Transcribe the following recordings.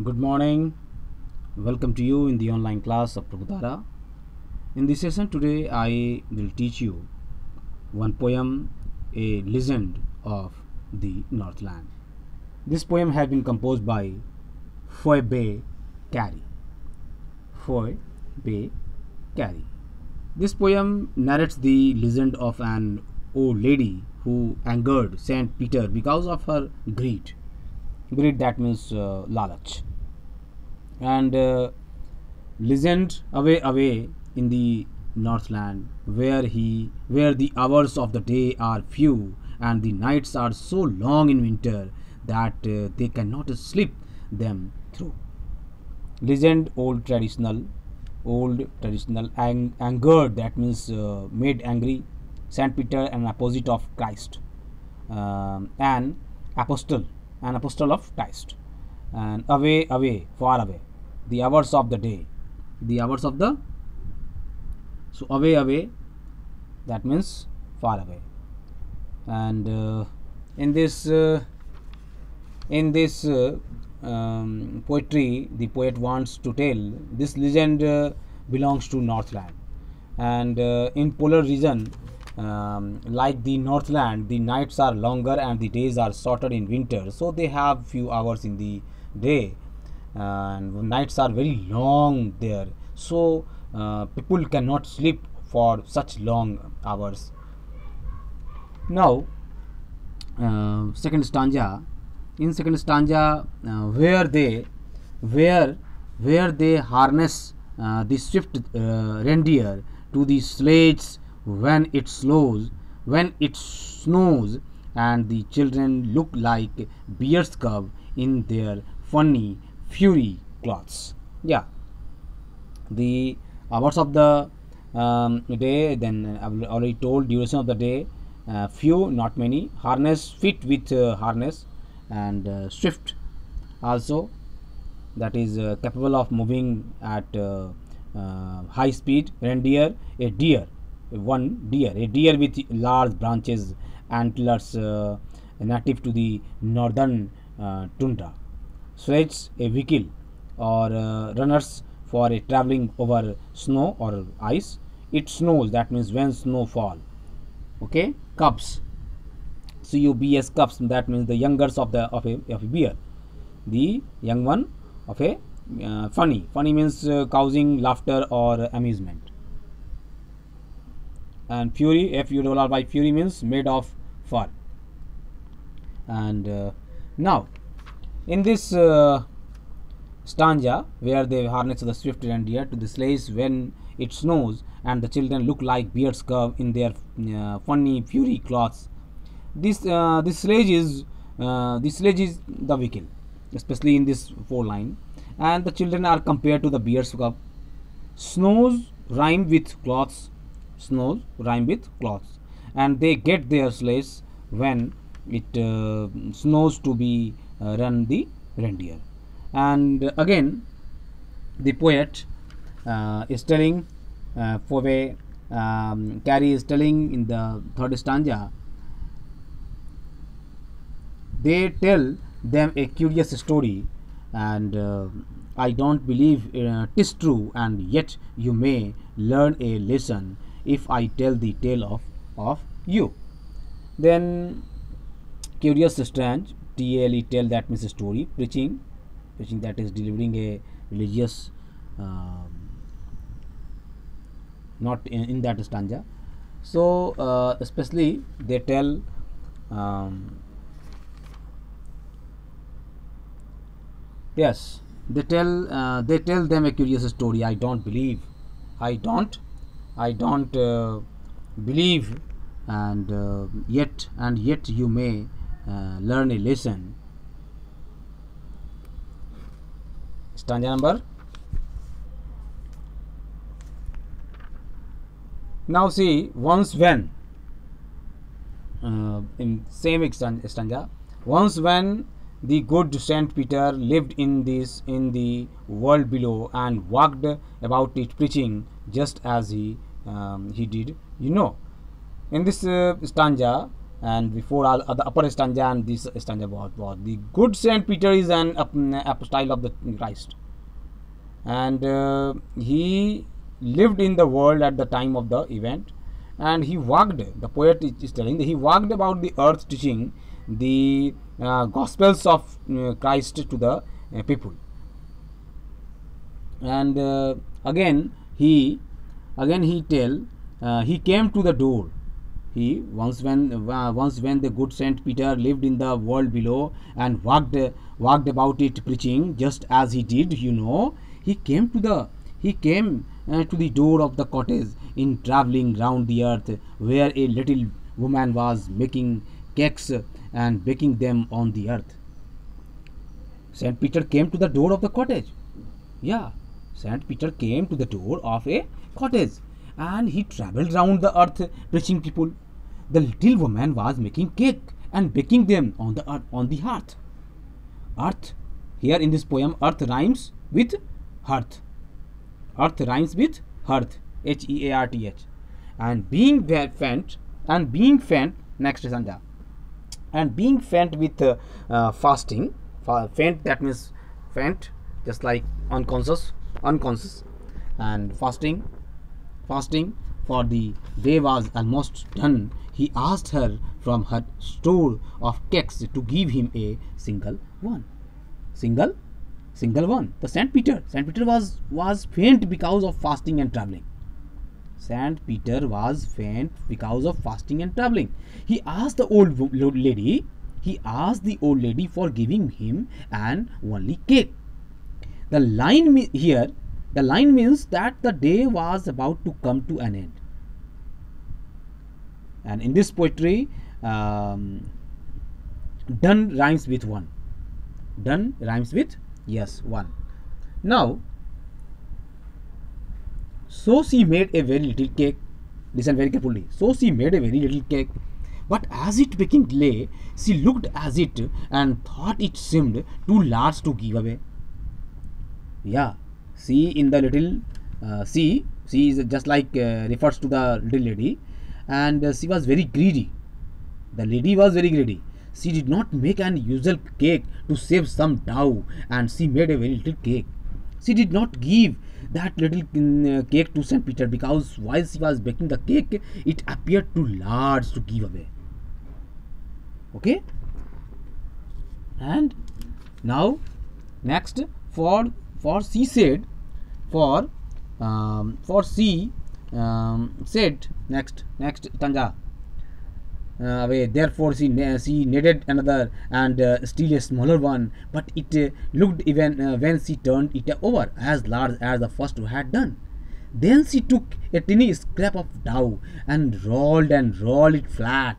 Good morning. Welcome to you in the online class of Prabhudara. In this session today, I will teach you one poem, a legend of the Northland. This poem has been composed by Phoebe Cary. Phoebe Cary. This poem narrates the legend of an old lady who angered Saint Peter because of her greed. Greed, that means lalach. And listened away in the Northland, where the hours of the day are few and the nights are so long in winter that they cannot sleep them through. Legend, angered, that means made angry. Saint Peter, an opposite of Christ, an apostle an apostle of Christ. And away, far away, the hours of the day, the hours of the so away, that means far away. And in this poetry, the poet wants to tell this legend belongs to Northland, and in polar region, like the Northland, the nights are longer and the days are shorter in winter, so they have few hours in the day, and nights are very long there, so people cannot sleep for such long hours. Now, second stanza. In second stanza, where where they harness the swift reindeer to the sledge when it snows, and the children look like bears cub in their funny fury cloths. Yeah, the hours of the day. Then I've already told duration of the day. Few, not many. Harness, fit with harness, and swift also, that is capable of moving at high speed. Reindeer, a deer with large branches, antlers, native to the northern tundra. Sledge, a vehicle or runners for a traveling over snow or ice. It snows, that means when snow fall. Okay, cubs, cubs, cubs, that means the youngers of a bear, the young one of a funny means causing laughter or amusement. And fury, by fury means made of fur. And now in this stanza, where they harness the swift reindeer to the sleighs when it snows, and the children look like beards curve in their funny fury cloths. This sledge is the vehicle, especially in this four line, and the children are compared to the beards curve. Snows rhyme with cloths, and they get their sleighs when it snows to be run the reindeer. And again, the poet is telling, Phoebe Cary is telling in the third stanza, they tell them a curious story, and I don't believe 'tis true, and yet you may learn a lesson if I tell the tale of you. Then curious, strange, tell, that means a story. Preaching, that is delivering a religious, not in that stanza. So especially they tell, yes, they tell them a curious story. I don't I don't believe, and yet you may learn a lesson. Stanza number. Now see, once when, in same stanza, once when the good Saint Peter lived in the world below, and walked about it preaching, just as he did. In this stanza, and before all the upper stanza and this stanza was the good Saint Peter is an apostle of the Christ, and he lived in the world at the time of the event, and he walked, the poet is telling that he walked about the earth teaching the gospels of Christ to the people. And again he tell, he came to the door. He once when the good Saint Peter lived in the world below and walked about it preaching, just as he did, he came to the door of the cottage in traveling round the earth, where a little woman was making cakes and baking them on the earth. Saint Peter came to the door of the cottage. Yeah, Saint Peter came to the door of a cottage and he traveled round the earth preaching people. The little woman was making cake and baking them on the hearth. Earth, here in this poem, earth rhymes with hearth. Earth rhymes with hearth, Hearth, and being faint, next Sanja, and being faint with fasting. Faint, that means faint, just like unconscious, and fasting, for the day was almost done. He asked her from her store of cakes to give him a single one. Single one. The Saint Peter was faint because of fasting and traveling. Saint Peter was faint because of fasting and traveling. He asked the old lady. For giving him an only cake. The line means that the day was about to come to an end. And in this poetry, done rhymes with one. Done rhymes with, yes, one. Now, so she made a very little cake. Listen very carefully. So she made a very little cake, but as it baking lay, she looked at it and thought it seemed too large to give away. Yeah, see in the little, she is just like refers to the little lady, and she was very greedy. The lady was very greedy. She did not make an usual cake to save some dough, and she made a very little cake. She did not give that little cake to Saint Peter because while she was baking the cake, it appeared too large to give away. Okay, and now next for she said, said next Tanja. Therefore she needed another and still a smaller one, but it looked even when she turned it over as large as the first had done. Then she took a tiny scrap of dough and rolled it flat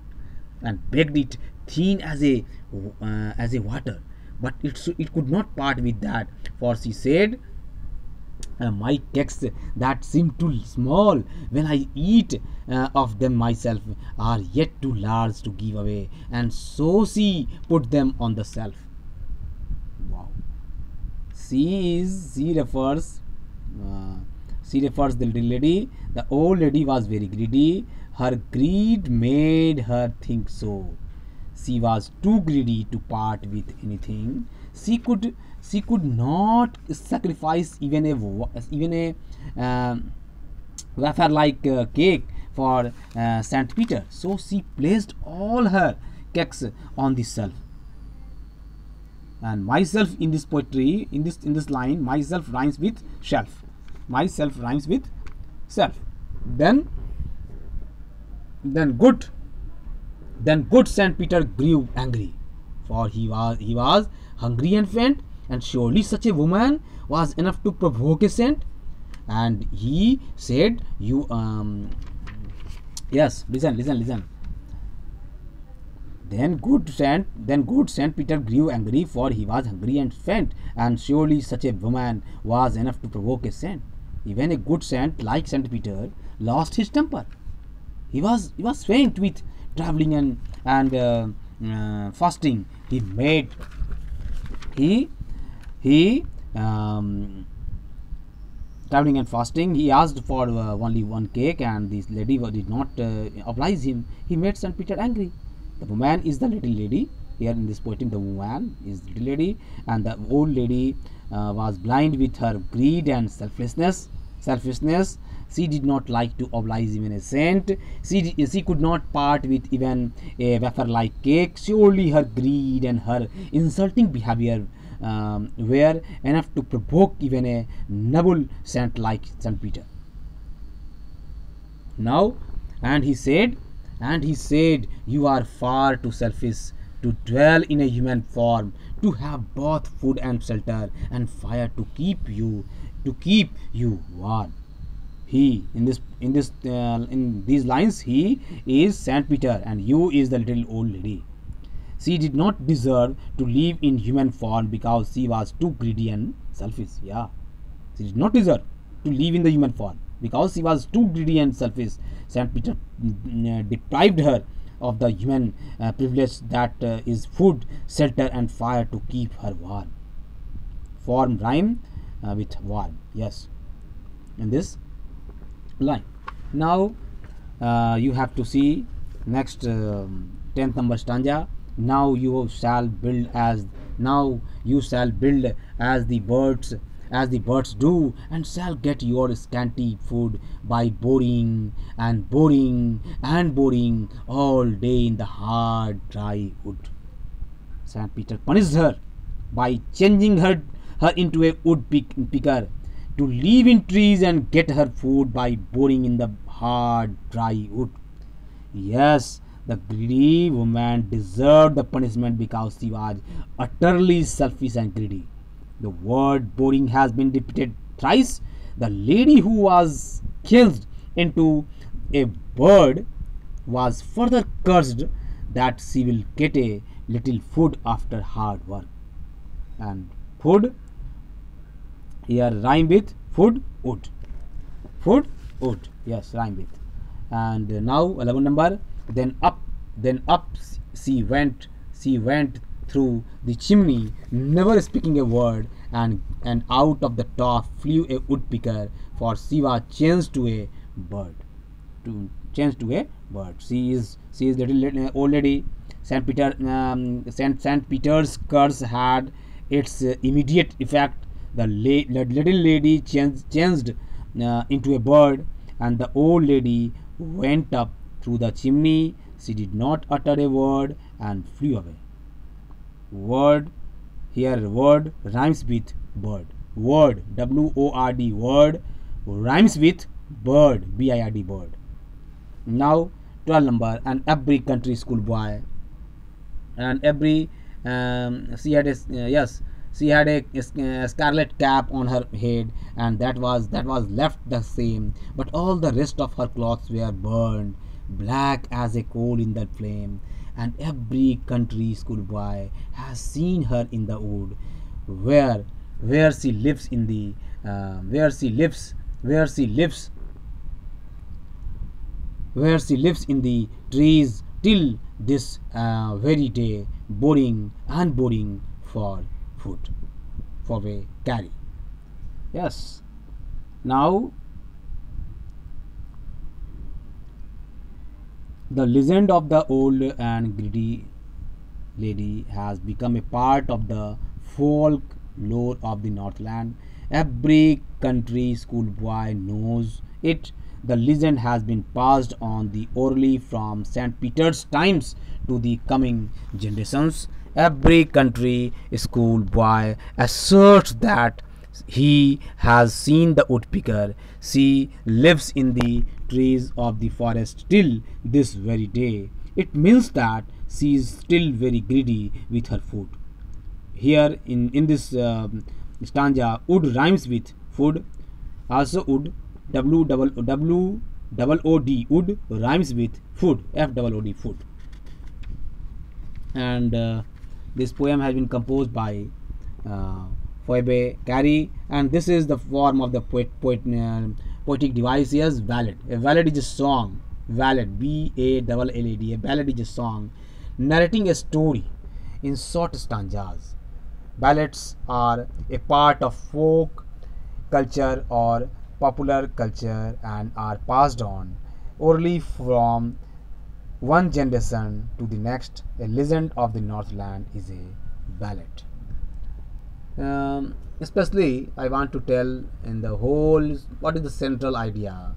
and baked it thin as a water, but it could not part with that, for she said, my cakes that seem too small when I eat of them myself are yet too large to give away, and so she put them on the shelf. Wow. She refers the little lady. The old lady was very greedy. Her greed made her think so. She was too greedy to part with anything. She could not sacrifice even a wafer like cake for Saint Peter. So she placed all her cakes on the shelf. And myself in this poetry, in this line, myself rhymes with shelf. Myself rhymes with self. Then good Saint Peter grew angry, for he was hungry and faint, and surely such a woman was enough to provoke a saint. And he said, yes, listen. Then good Saint Peter grew angry, for he was hungry and faint, and surely such a woman was enough to provoke a saint. Even a good saint like Saint Peter lost his temper. He was faint with traveling and fasting. Traveling and fasting, he asked for only one cake, and this lady did not oblige him. He made Saint Peter angry. The woman is the little lady. Here in this poem, the woman is the little lady, and the old lady was blind with her greed and selfishness. She did not like to oblige even a saint. She could not part with even a wafer-like cake. Surely her greed and her insulting behavior were enough to provoke even a noble saint like Saint Peter. Now, and he said, you are far too selfish to dwell in a human form, to have both food and shelter and fire to keep you warm. He in these lines, he is Saint Peter and you is the little old lady. She did not deserve to live in human form because she was too greedy and selfish. Yeah, she did not deserve to live in the human form because she was too greedy and selfish. Saint Peter deprived her of the human privilege that is food, shelter, and fire to keep her warm. Form rhyme with warm. Yes, in this line. Now you have to see next 10th number stanza. Now you shall build as the birds do, and shall get your scanty food by boring and boring and boring all day in the hard dry wood. Saint Peter punished her by changing her into a picker to live in trees and get her food by boring in the hard dry wood. Yes, the greedy woman deserved the punishment because she was utterly selfish and greedy. The word boring has been repeated thrice. The lady who was changed into a bird was further cursed that she will get a little food after hard work. And food here rhyme with food wood. Food wood. Yes, rhyme with. And now 11 number. Then up she went through the chimney, never speaking a word, and out of the top flew a woodpecker, for she was changed to a bird. To change to a bird. She is little old lady. Saint Peter's curse had its immediate effect. The little lady changed into a bird, and the old lady went up through the chimney. She did not utter a word and flew away. Word word rhymes with bird. Word word word rhymes with bird bird bird. Now 12 number. And every country school boy and every she had a yes she had a scarlet cap on her head, and that was left the same, but all the rest of her clothes were burned black as a coal in the flame. And every country schoolboy has seen her in the wood, where she lives in the where she lives in the trees till this very day, boring and boring for food, for a carry. Yes. Now the legend of the old and greedy lady has become a part of the folk lore of the Northland. Every country schoolboy knows it. The legend has been passed on the orally from St. Peter's times to the coming generations. Every country schoolboy asserts that he has seen the woodpecker. She lives in the trees of the forest till this very day. It means that she is still very greedy with her food. Here in this stanza, wood rhymes with food. Also, wood w wood rhymes with food. Food. Food. And this poem has been composed by Phoebe Cary, and this is the form of the poetic device. Yes, ballad. A ballad is a song. Ballad, B-A-L-L-A-D. A ballad is a song narrating a story in short stanzas. Ballads are a part of folk culture or popular culture and are passed on orally from one generation to the next, a legend of the Northland is a ballad. Especially, I want to tell in the whole what is the central idea.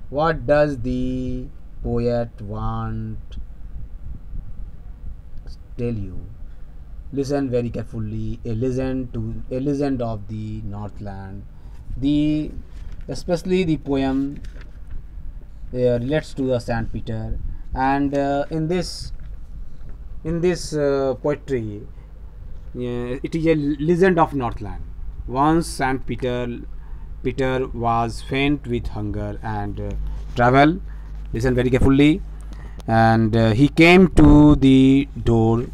What does the poet want tell you? Listen very carefully. A legend of the Northland. The especially the poem relates to the Saint Peter, and in this poetry, it is a legend of Northland. Once Saint Peter was faint with hunger and travel. Listen very carefully. And he came to the door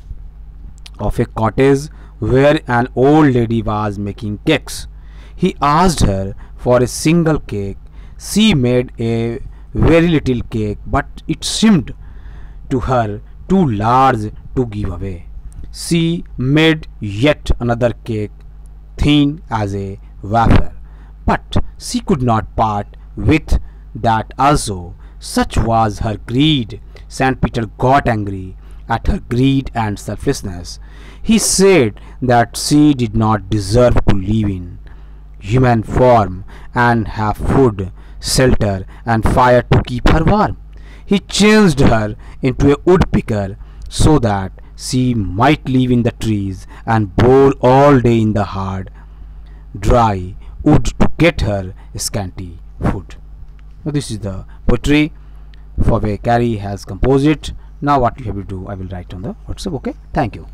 of a cottage where an old lady was making cakes. He asked her for a single cake. She made a very little cake, but it seemed to her too large to give away. She made yet another cake, thin as a wafer, but she could not part with that also. Such was her greed. Saint Peter got angry at her greed and selfishness. He said that she did not deserve to live in human form and have food, shelter, and fire to keep her warm. He changed her into a woodpecker so that she might live in the trees and bore all day in the hard, dry wood to get her scanty food. Now this is the poetry for where Carey has composed it. Now what you have to do, I will write on the WhatsApp. Okay, thank you.